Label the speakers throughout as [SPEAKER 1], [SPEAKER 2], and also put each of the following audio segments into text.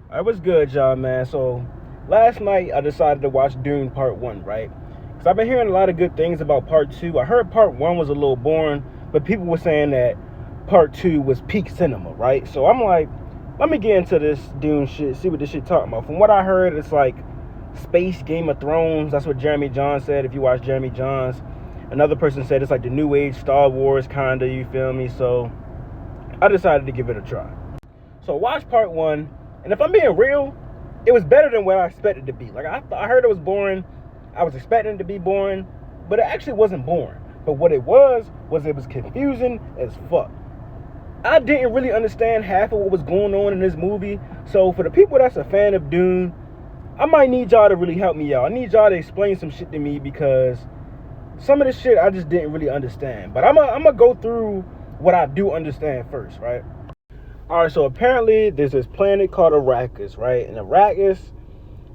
[SPEAKER 1] I was good, y'all, man. So last night I decided to watch Dune Part 1, right? Because I've been hearing a lot of good things about Part 2. I heard Part 1 was a little boring, but people were saying that Part 2 was peak cinema, right? So I'm like, let me get into this Dune shit, see what this shit talking about. From what I heard, it's like space Game of Thrones. That's what Jeremy Johns said, if you watch Jeremy Johns. Another person said it's like the New Age Star Wars, kinda, you feel me? So I decided to give it a try. So watch part one, and if I'm being real, it was better than what I expected it to be. Like I heard it was boring. I was expecting it to be boring, but it actually wasn't boring. But what it was it was confusing as fuck. I didn't really understand half of what was going on in this movie. So for the people that's a fan of Dune, I might need y'all to really help me out. I need y'all to explain some shit to me because some of this shit I just didn't really understand. But I'm gonna go through what I do understand first, right? All right, so apparently there's this planet called Arrakis, right? And Arrakis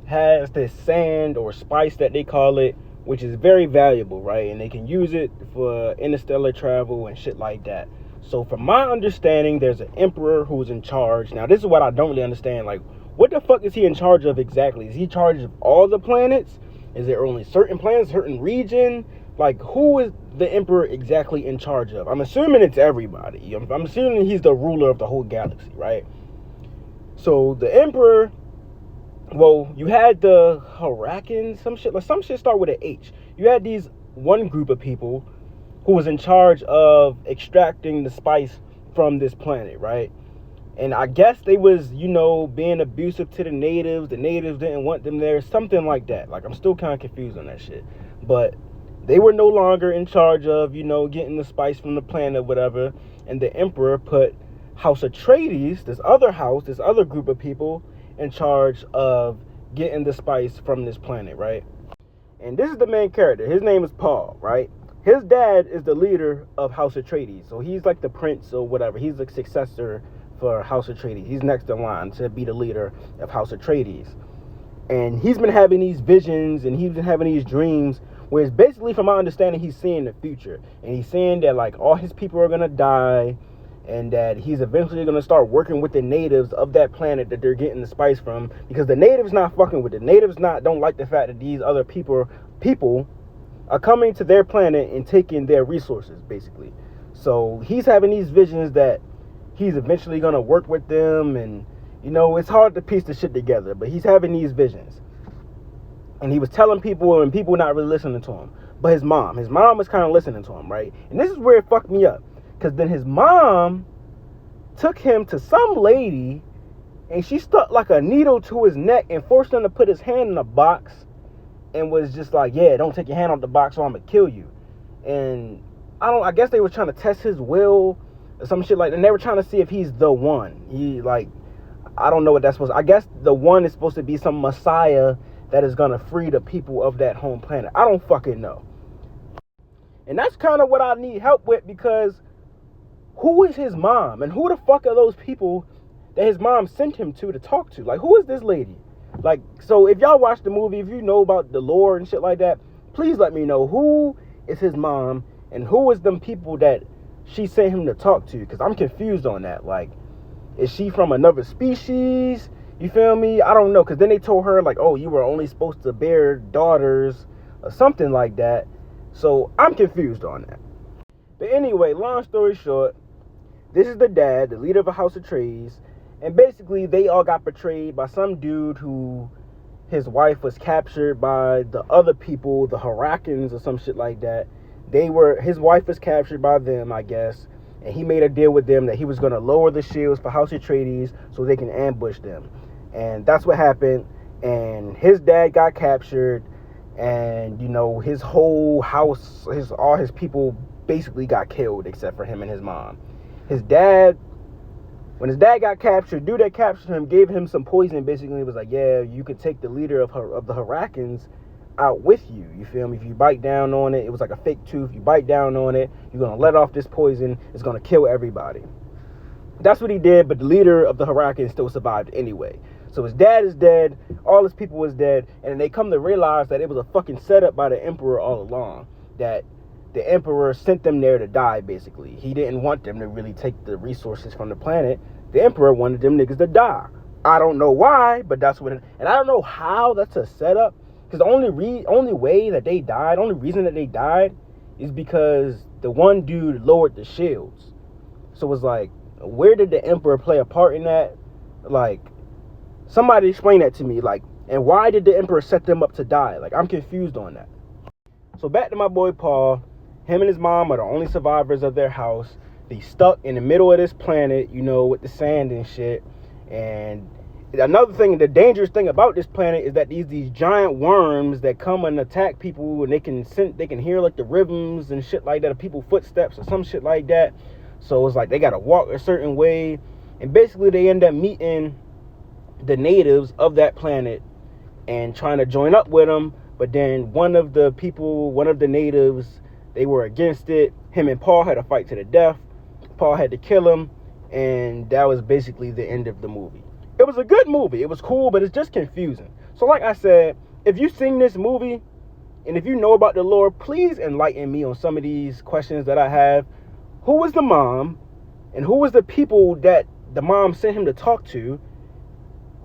[SPEAKER 1] has this sand or spice that they call it, which is very valuable, right? And they can use it for interstellar travel and shit like that. So from my understanding, there's an emperor who's in charge. Now, this is what I don't really understand. Like, what the fuck is he in charge of exactly? Is he in charge of all the planets? Is there only certain planets, certain region? Like, who is the emperor exactly in charge of? I'm assuming it's everybody. I'm assuming he's the ruler of the whole galaxy, right? So the emperor, well, you had the Harakans, some shit start with an H. You had these one group of people who was in charge of extracting the spice from this planet, right? And I guess they was, being abusive to the natives. The natives didn't want them there, something like that. Like, I'm still kind of confused on that shit. But they were no longer in charge of, getting the spice from the planet or whatever. And the emperor put House Atreides, this other group of people, in charge of getting the spice from this planet, right? And this is the main character. His name is Paul, right? His dad is the leader of House Atreides. So he's like the prince or whatever. He's the successor for House Atreides. He's next in line to be the leader of House Atreides. And he's been having these visions and he's been having these dreams where it's basically, from my understanding, he's seeing the future. And he's saying that, like, all his people are going to die and that he's eventually going to start working with the natives of that planet that they're getting the spice from, because the natives not fucking with it. Natives don't like the fact that these other people are coming to their planet and taking their resources, basically. So he's having these visions that he's eventually going to work with them, and it's hard to piece the shit together, but he's having these visions. And he was telling people, and people not really listening to him. But his mom was kind of listening to him, right? And this is where it fucked me up, because then his mom took him to some lady, and she stuck like a needle to his neck and forced him to put his hand in a box, and was just like, yeah, don't take your hand off the box or I'm gonna kill you. And I guess they were trying to test his will or some shit like that. And they were trying to see if he's the one. I don't know what that's supposed to, I guess the one is supposed to be some messiah that is gonna free the people of that home planet. I don't fucking know. And that's kind of what I need help with, because who is his mom? And who the fuck are those people that his mom sent him to talk to? Like, who is this lady? Like, so if y'all watch the movie, if you know about the lore and shit like that, please let me know who is his mom and who is them people that she sent him to talk to, because I'm confused on that. Like, is she from another species? You feel me? I don't know, because then they told her, like, oh, you were only supposed to bear daughters or something like that. So I'm confused on that. But anyway, long story short, this is the dad, the leader of a House of Atreides. And basically, they all got betrayed by some dude who his wife was captured by the other people, the Harakans or some shit like that. His wife was captured by them, I guess. And he made a deal with them that he was going to lower the shields for House Atreides so they can ambush them. And that's what happened. And his dad got captured. And, his whole house, all his people basically got killed except for him and his mom. When his dad got captured, dude that captured him gave him some poison. Basically, it was like, yeah, you could take the leader of the Harakans out with you. You feel me? If you bite down on it, it was like a fake tooth. You bite down on it, you're going to let off this poison. It's going to kill everybody. That's what he did, but the leader of the Harakans still survived anyway. So his dad is dead, all his people was dead, and they come to realize that it was a fucking setup by the Emperor all along. That the Emperor sent them there to die, basically. He didn't want them to really take the resources from the planet. The Emperor wanted them niggas to die. I don't know why, but that's what it, and I don't know how that's a setup. Because the only way that they died, only reason that they died, is because the one dude lowered the shields. So it's like, where did the Emperor play a part in that? Like, somebody explain that to me. Like, and why did the Emperor set them up to die? Like, I'm confused on that. So back to my boy Paul. Him and his mom are the only survivors of their house. They stuck in the middle of this planet, you know, with the sand and shit. And another thing, the dangerous thing about this planet is that these giant worms that come and attack people, and they can hear like the rhythms and shit like that of people's footsteps or some shit like that. So it's like they gotta walk a certain way, and basically they end up meeting the natives of that planet and trying to join up with them. But then one of the natives, they were against it. Him and Paul had a fight to the death. Paul had to kill him, and that was basically the end of the movie. It was a good movie. It was cool, but it's just confusing. So like I said, if you've seen this movie, and if you know about the lore, please enlighten me on some of these questions that I have. Who was the mom? And who was the people that the mom sent him to talk to?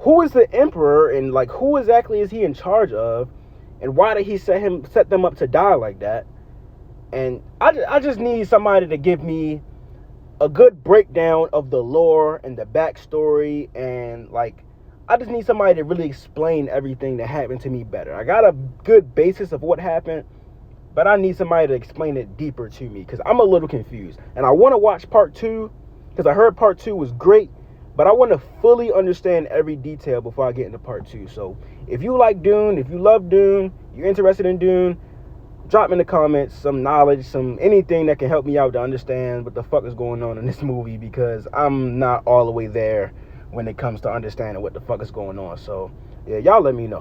[SPEAKER 1] Who is the Emperor? And like, who exactly is he in charge of? And why did he set them up to die like that? And I just need somebody to give me a good breakdown of the lore and the backstory, and like, I just need somebody to really explain everything that happened to me better. I got a good basis of what happened, but I need somebody to explain it deeper to me, because I'm a little confused. And I want to watch part 2, because I heard part 2 was great, but I want to fully understand every detail before I get into part 2. So if you like Dune, if you love Dune, you're interested in Dune, drop in the comments some knowledge, some anything that can help me out to understand what the fuck is going on in this movie, because I'm not all the way there when it comes to understanding what the fuck is going on. So yeah, y'all let me know.